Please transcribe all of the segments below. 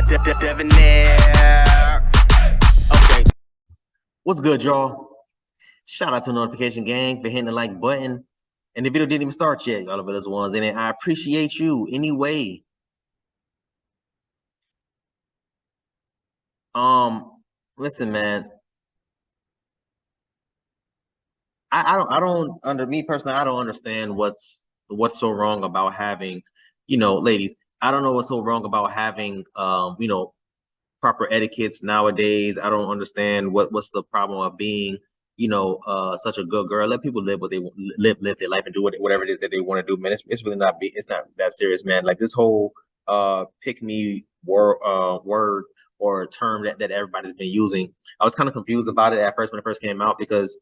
Debonair. Okay. What's good, y'all? Shout out to Notification Gang for hitting the like button. And the video didn't even start yet. Y'all of those ones in it. I appreciate you anyway. Listen, man. I don't under me personally, I don't understand what's so wrong about having, ladies. I don't know what's so wrong about having proper etiquettes nowadays. I don't understand what's the problem of being, such a good girl. Let people live what they live their life and do whatever it is that they want to do, man. It's really not it's not that serious, man. Like this whole pick me word or term that everybody's been using. I was kind of confused about it at first when it first came out because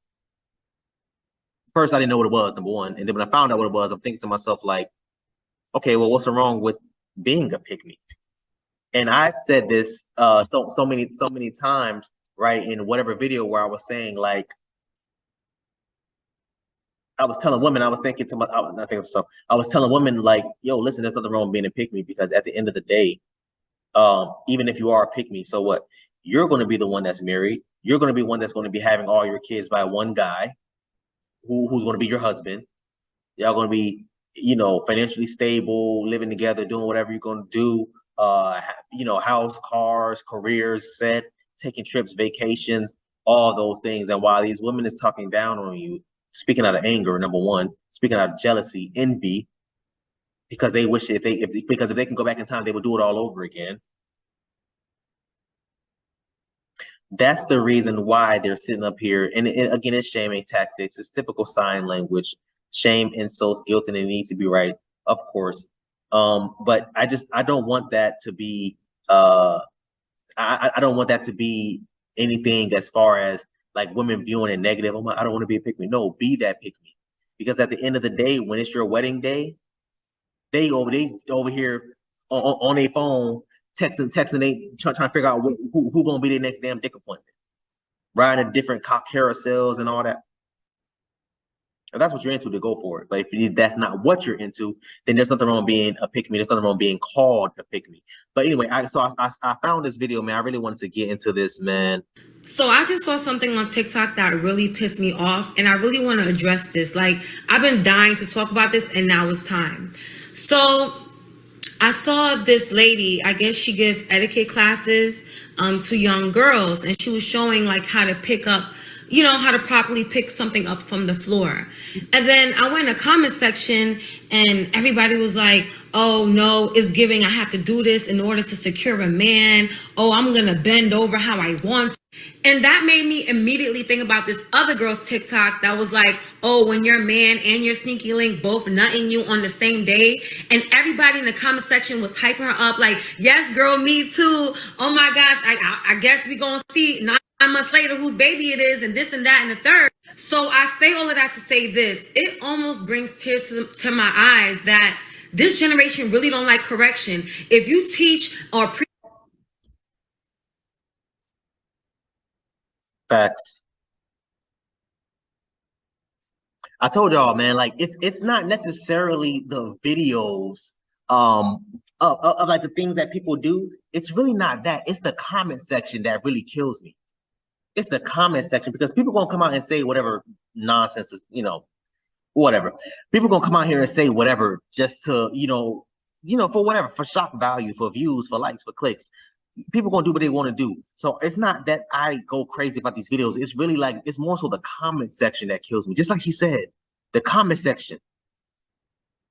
first I didn't know what it was, number one. And then when I found out what it was, I'm thinking to myself, like, okay, well, what's wrong with being a pick me? And I've said this so many times, right, in whatever video where I was saying, like, I was telling women, I was thinking to myself, I was telling women, like, yo, listen, there's nothing wrong with being a pick me, because at the end of the day, even if you are a pick me, so what? You're going to be the one that's married. You're going to be one that's going to be having all your kids by one guy who's going to be your husband. Y'all going to be, financially stable, living together, doing whatever you're going to do. House, cars, careers set, taking trips, vacations, all those things. And while these women is talking down on you, speaking out of anger, number one, speaking out of jealousy, envy, because they wish if they can go back in time, they would do it all over again. That's the reason why they're sitting up here. And again, it's shaming tactics. It's typical sign language. Shame, insults, guilt, and it needs to be right, of course. But I don't want that to be I don't want that to be anything as far as like women viewing it negative. I don't want to be a pick me. No, be that pick me. Because at the end of the day, when it's your wedding day, they over here on their phone texting, they trying to figure out who gonna be their next damn dick appointment, riding different cock carousels and all that. If that's what you're into, to go for it. But if that's not what you're into, then there's nothing wrong with being a pick me. There's nothing wrong with being called a pick me. But anyway, I found this video, man. I really wanted to get into this, man. So I just saw something on TikTok that really pissed me off, and I really want to address this. Like, I've been dying to talk about this, and now it's time. So I saw this lady, I guess she gives etiquette classes to young girls, and she was showing like how to pick up, how to properly pick something up from the floor. And then I went in the comment section and everybody was like, oh no, it's giving, I have to do this in order to secure a man. Oh, I'm gonna bend over how I want. And that made me immediately think about this other girl's TikTok that was like, oh, when your man and your sneaky link both nutting you on the same day. And everybody in the comment section was hyping her up like, yes, girl, me too. Oh my gosh, I guess we gonna see 9 months later whose baby it is, and this and that and the third. So I say all of that to say this. It almost brings tears to my eyes that this generation really don't like correction. If you teach or preach. Facts. I told y'all, man, like it's not necessarily the videos of like the things that people do. It's really not that. It's the comment section that really kills me. It's the comment section, because people gonna come out and say whatever nonsense is, whatever. People gonna come out here and say whatever just to, for whatever, for shock value, for views, for likes, for clicks. People gonna do what they want to do. So it's not that I go crazy about these videos. It's really like, it's more so the comment section that kills me. Just like she said, the comment section.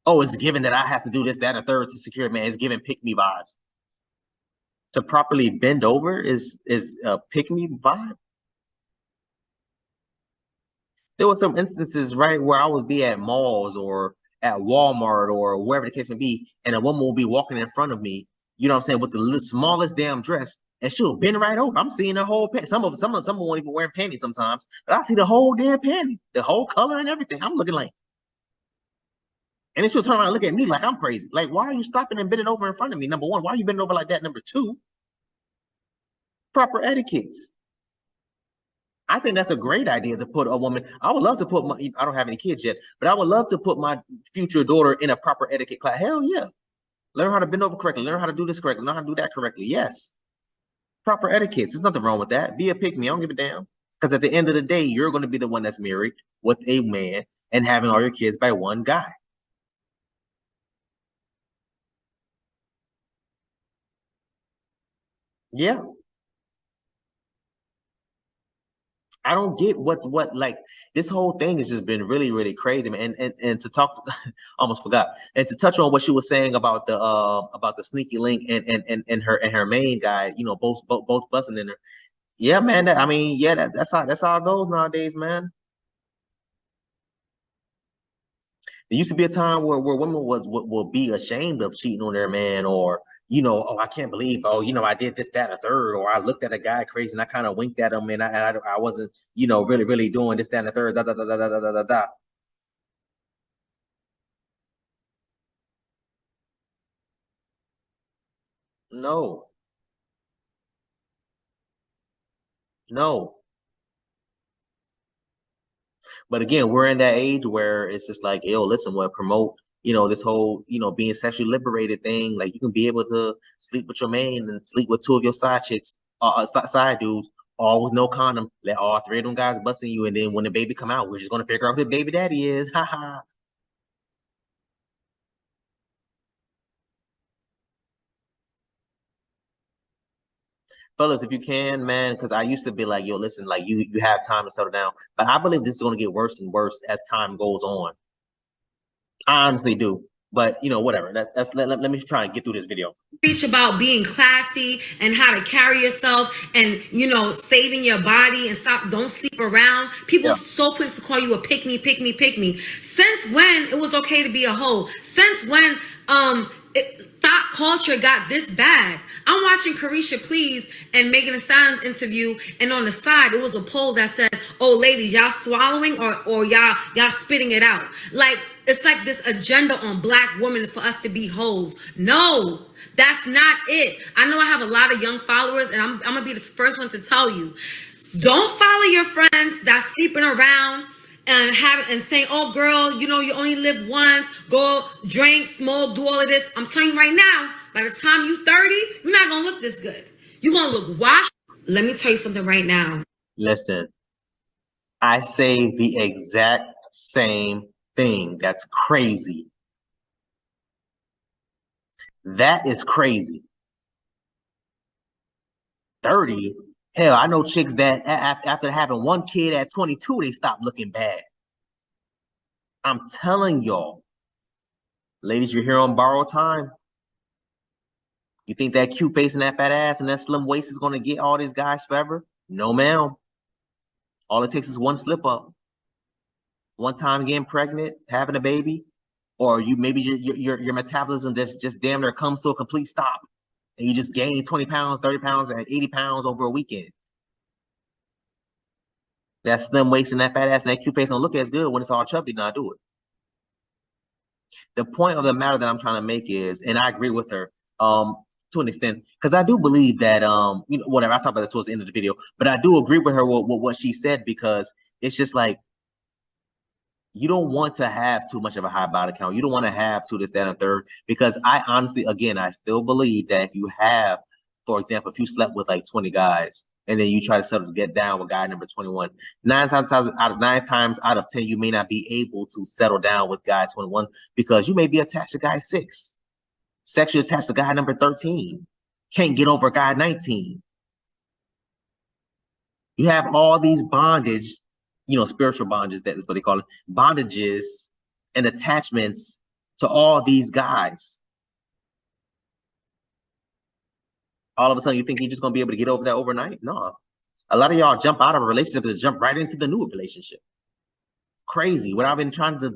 Oh, it's given that I have to do this, that, and third to secure, man. It's giving pick me vibes. To properly bend over is a pick me vibe. There were some instances, right, where I would be at malls or at Walmart or wherever the case may be, and a woman will be walking in front of me, you know what I'm saying, with the smallest damn dress, and she'll bend right over. I'm seeing the whole panty. Some won't even wear panties sometimes, but I see the whole damn panty, the whole color and everything. I'm looking like, and then she'll turn around and look at me like I'm crazy. Like, why are you stopping and bending over in front of me? Number one, why are you bending over like that? Number two, proper etiquettes. I think that's a great idea to put a woman. I would love to put my, I don't have any kids yet, but I would love to put my future daughter in a proper etiquette class. Hell yeah. Learn how to bend over correctly. Learn how to do this correctly. Learn how to do that correctly. Yes. Proper etiquettes. There's nothing wrong with that. Be a pick-me. I don't give a damn. Because at the end of the day, you're going to be the one that's married with a man and having all your kids by one guy. Yeah. I don't get what like this whole thing has just been really, really crazy, man. And to talk, almost forgot. And to touch on what she was saying about the sneaky link and her main guy, you know, both busting in her. Yeah, man. I mean, yeah, that's how it goes nowadays, man. There used to be a time where women will be ashamed of cheating on their man, or you know, oh, I can't believe, oh, you know, I did this, that, and a third, or I looked at a guy crazy and I kind of winked at him and I wasn't, you know, really doing this, that, and the third, da da da da da da da da. No, no. But again, we're in that age where it's just like, yo, listen, what promote, you know, this whole, you know, being sexually liberated thing. Like you can be able to sleep with your man and sleep with two of your side chicks, side dudes, all with no condom. Let all three of them guys busting you, and then when the baby come out, we're just gonna figure out who the baby daddy is. Ha ha. Fellas, if you can, man, because I used to be like, yo, listen, like you have time to settle down. But I believe this is gonna get worse and worse as time goes on. I honestly do. But you know, whatever. Let me try and get through this video. Preach about being classy and how to carry yourself and, you know, saving your body and don't sleep around. People are so quick to call you a pick me. Since when it was okay to be a hoe? Since when thought culture got this bad? I'm watching Carisha Please and Megan Thee Stallion's interview, and on the side it was a poll that said, "Oh, ladies, y'all swallowing or y'all spitting it out?" Like it's like this agenda on black women for us to be hoes. No, that's not it. I know I have a lot of young followers, and I'm gonna be the first one to tell you, don't follow your friends that's sleeping around and saying, "Oh, girl, you know you only live once. Go drink, smoke, do all of this." I'm telling you right now, by the time you 30, you're not gonna look this good. You're gonna look washed. Let me tell you something right now. Listen, I say the exact same thing. That's crazy. That is crazy. 30? Hell, I know chicks that after having one kid at 22, they stop looking bad. I'm telling y'all. Ladies, you're here on borrowed time. You think that cute face and that fat ass and that slim waist is going to get all these guys forever? No, ma'am. All it takes is one slip up. One time getting pregnant, having a baby, or you maybe your metabolism just damn near comes to a complete stop. And you just gain 20 pounds, 30 pounds, and 80 pounds over a weekend. That slim waist and that fat ass and that cute face don't look as good when it's all chubby. Now do it. The point of the matter that I'm trying to make is, and I agree with her, to an extent, because I do believe that, you know, whatever, I'll talk about that towards the end of the video, but I do agree with her with what she said, because it's just like, you don't want to have too much of a high body count. You don't want to have two, this, that, and third, because I honestly, again, I still believe that if you have, for example, if you slept with like 20 guys and then you try to settle to get down with guy number 21, nine times out of 10, you may not be able to settle down with guy 21 because you may be attached to guy 6, sexually attached to guy number 13, can't get over guy 19. You have all these bondage, you know, spiritual bondages, that is what they call it, bondages and attachments to all these guys. All of a sudden, you think you're just gonna be able to get over that overnight? No. A lot of y'all jump out of a relationship and jump right into the new relationship. Crazy. Without even trying to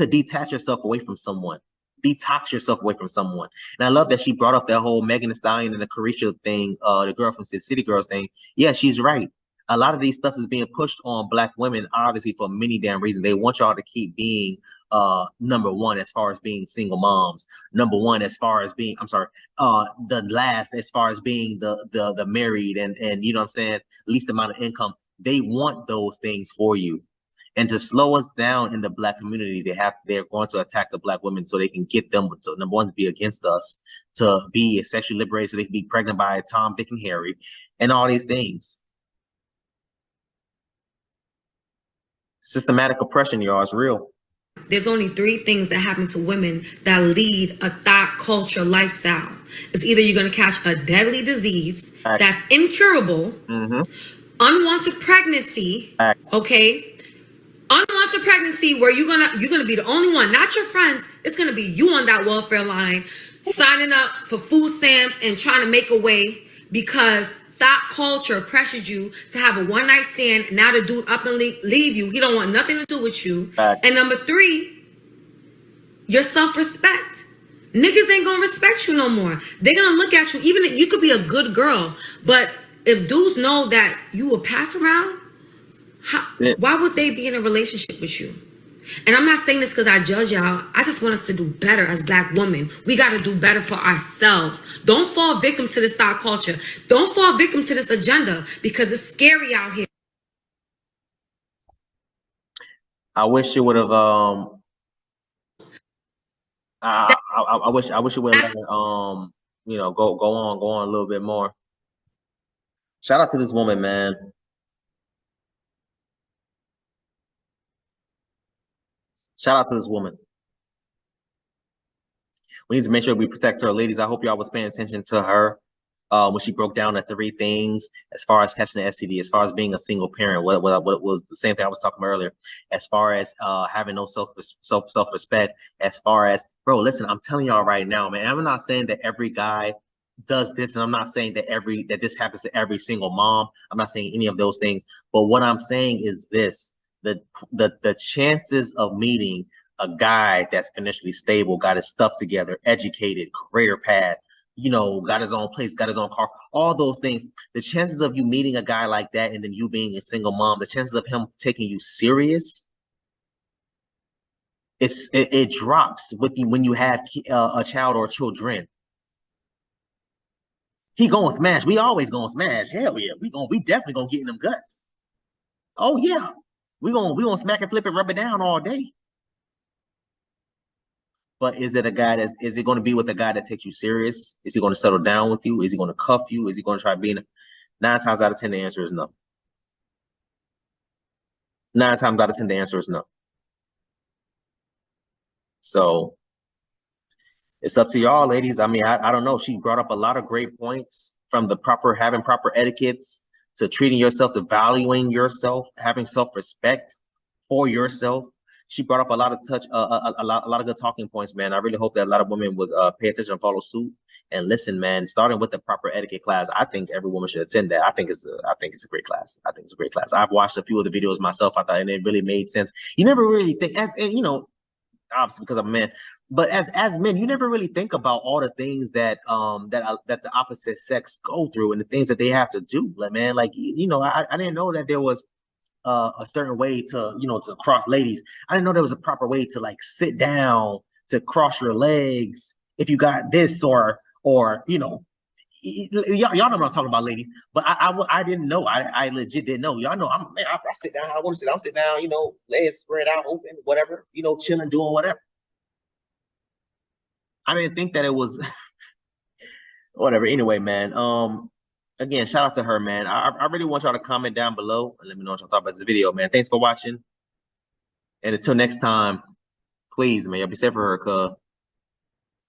detach yourself away from someone, detox yourself away from someone. And I love that she brought up that whole Megan Thee Stallion and the Carisha thing, the girl from City Girls thing. Yeah, she's right. A lot of these stuff is being pushed on black women, obviously, for many damn reasons. They want y'all to keep being number one as far as being single moms, number one as far as being, the last as far as being the married and you know what I'm saying, least amount of income. They want those things for you. And to slow us down in the Black community, they're going to attack the Black women so they can get them to, number one, to be against us, to be sexually liberated so they can be pregnant by Tom, Dick, and Harry, and all these things. Systematic oppression, y'all, is real. There's only 3 things that happen to women that lead a thought culture lifestyle. It's either you're going to catch a deadly disease that's incurable, unwanted pregnancy, okay? Unwanted pregnancy where you're gonna be the only one, not your friends. It's gonna be you on that welfare line, signing up for food stamps and trying to make a way because thought culture pressures you to have a one-night stand. Now the dude up and leave you. He don't want nothing to do with you. And number 3, your self-respect. Niggas ain't gonna respect you no more. They're gonna look at you, even if you could be a good girl, but if dudes know that you will pass around, why would they be in a relationship with you? And I'm not saying this because I judge y'all. I just want us to do better as Black women. We got to do better for ourselves. Don't fall victim to this thought culture. Don't fall victim to this agenda because it's scary out here. I wish it would have. I wish it would have. You know, go on a little bit more. Shout out to this woman, man. Shout out to this woman. We need to make sure we protect her. Ladies, I hope y'all was paying attention to her when she broke down the 3 things as far as catching the STD, as far as being a single parent, what was the same thing I was talking about earlier, as far as having no self-respect, as far as, bro, listen, I'm telling y'all right now, man, I'm not saying that every guy does this, and I'm not saying that this happens to every single mom. I'm not saying any of those things, but what I'm saying is this. The chances of meeting a guy that's financially stable, got his stuff together, educated, career path, you know, got his own place, got his own car, all those things, the chances of you meeting a guy like that and then you being a single mom, the chances of him taking you serious, it drops with you when you have a child or children. He gonna smash. We always gonna smash. Hell yeah, we definitely gonna get in them guts. Oh yeah. We gonna smack and flip and rub it down all day. But is it going to be with a guy that takes you serious? Is he going to settle down with you? Is he going to cuff you? Is he going to try being 9 times out of 10, the answer is no. 9 times out of 10, the answer is no. So it's up to y'all, ladies. I mean, I don't know. She brought up a lot of great points, from the having proper etiquettes, to treating yourself, to valuing yourself, having self-respect for yourself. She brought up a lot of a lot of good talking points, man. I really hope that a lot of women would pay attention and follow suit and listen, man. Starting with the proper etiquette class, I think every woman should attend that. I think it's a great class. I think it's a great class. I've watched a few of the videos myself. I thought, and it really made sense. You never really think, and you know, obviously because I'm a man, but as men, you never really think about all the things that that the opposite sex go through and the things that they have to do. Like, man, like, you know, I didn't know that there was a certain way to, you know, to cross. Ladies, I didn't know there was a proper way to, like, sit down, to cross your legs if you got this, or you know, y'all know what I'm talking about, ladies. But I didn't know. I legit didn't know. Y'all know I sit down. I want to sit. I'll sit down. You know, legs spread out, open, whatever. You know, chilling, doing whatever. I didn't think that it was whatever. Anyway, man. Again, shout out to her, man. I really want y'all to comment down below and let me know what y'all thought about this video, man. Thanks for watching. And until next time, please, man, y'all be safe for her, cuz.